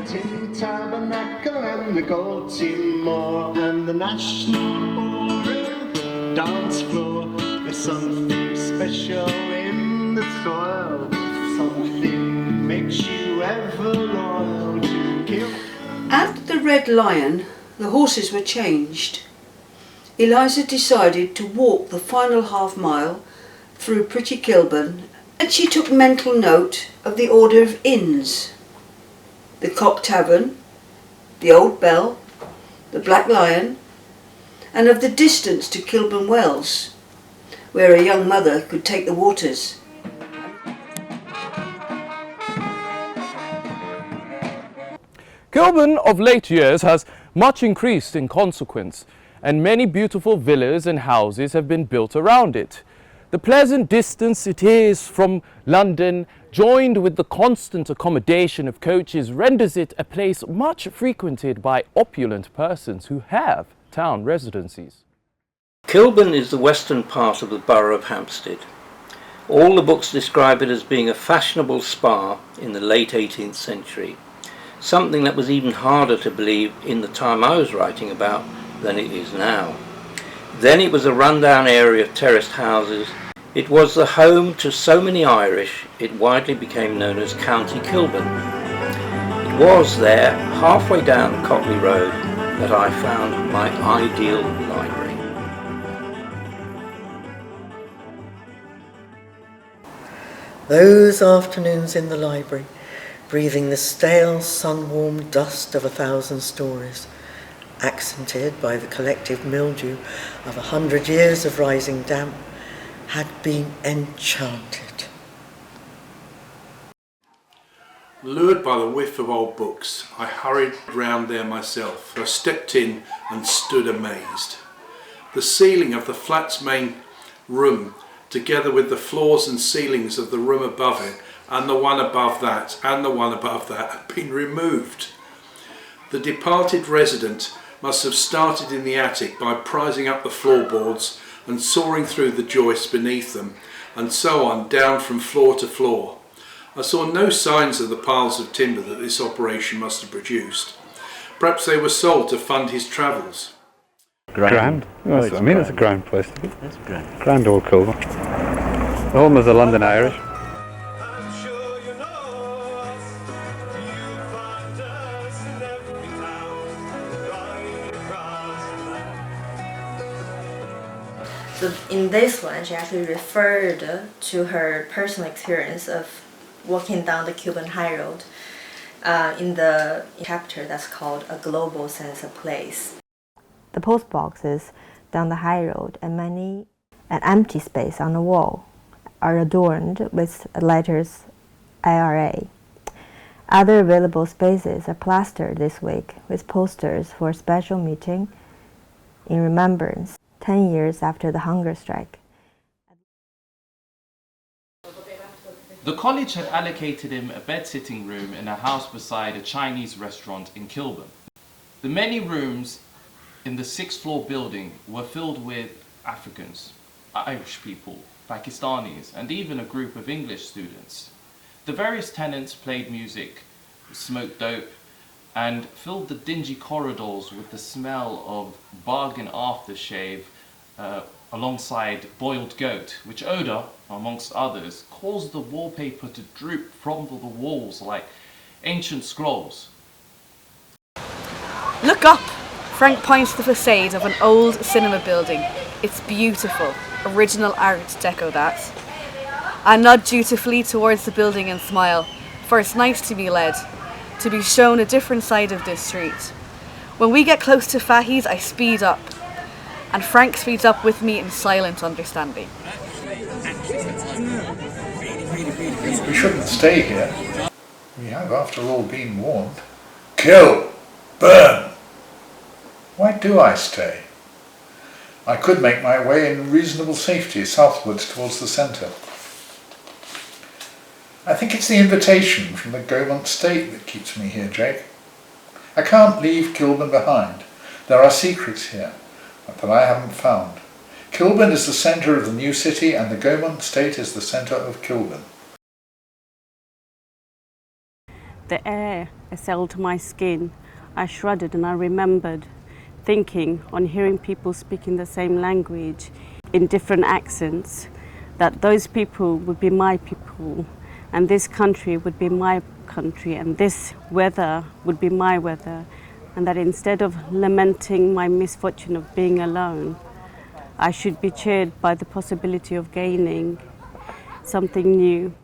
Tin Tabernacle and the Gold Timor and the National Ballroom dance floor. There's something special in the soil. Something makes you ever loyal to Kilburn. At the Red Lion, the horses were changed. Eliza decided to walk the final half mile through pretty Kilburn, and she took mental note of the order of inns: the Cock Tavern, the Old Bell, the Black Lion, and of the distance to Kilburn Wells, where a young mother could take the waters. Kilburn of late years has much increased in consequence, and many beautiful villas and houses have been built around it. The pleasant distance it is from London, joined with the constant accommodation of coaches, renders it a place much frequented by opulent persons who have town residencies. Kilburn is the western part of the borough of Hampstead. All the books describe it as being a fashionable spa in the late 18th century, something that was even harder to believe in the time I was writing about than it is now. Then it was a rundown area of terraced houses. It was the home to so many Irish, it widely became known as County Kilburn. It was there, halfway down Cotley Road, that I found my ideal library. Those afternoons in the library, breathing the stale, sun-warmed dust of 1,000 stories, accented by the collective mildew of 100 years of rising damp, had been enchanted. Lured by the whiff of old books, I hurried round there myself. I stepped in and stood amazed. The ceiling of the flat's main room, together with the floors and ceilings of the room above it, and the one above that, and the one above that, had been removed. The departed resident must have started in the attic by prising up the floorboards and sawing through the joists beneath them, and so on down from floor to floor. I saw no signs of the piles of timber that this operation must have produced. Perhaps they were sold to fund his travels. Grand. Well, I mean, it's a grand place to be. It's grand. Grand old Kilburn. The home of the London Irish. So in this one, she actually referred to her personal experience of walking down the Kilburn High Road in the chapter that's called A Global Sense of Place. The post boxes down the high road and an empty space on the wall are adorned with letters IRA. Other available spaces are plastered this week with posters for a special meeting in remembrance 10 years after the hunger strike. The college had allocated him a bed-sitting room in a house beside a Chinese restaurant in Kilburn. The many rooms in the 6th-floor building were filled with Africans, Irish people, Pakistanis, and even a group of English students. The various tenants played music, smoked dope, and filled the dingy corridors with the smell of bargain aftershave alongside boiled goat, which odour, amongst others, caused the wallpaper to droop from the walls like ancient scrolls. Look up! Frank points to the facade of an old cinema building. It's beautiful, original art deco that. I nod dutifully towards the building and smile, for it's nice to be led, to be shown a different side of this street. When we get close to Fahey's, I speed up, and Frank speeds up with me in silent understanding. We shouldn't stay here. We have, after all, been warned. Kill! Burn! Why do I stay? I could make my way in reasonable safety southwards towards the centre. I think it's the invitation from the Gaumont State that keeps me here, Jake. I can't leave Kilburn behind. There are secrets here that I haven't found. Kilburn is the centre of the new city, and the Gaumont State is the centre of Kilburn. The air assailed my skin. I shuddered and I remembered thinking on hearing people speaking the same language in different accents that those people would be my people and this country would be my country and this weather would be my weather, and that instead of lamenting my misfortune of being alone, I should be cheered by the possibility of gaining something new.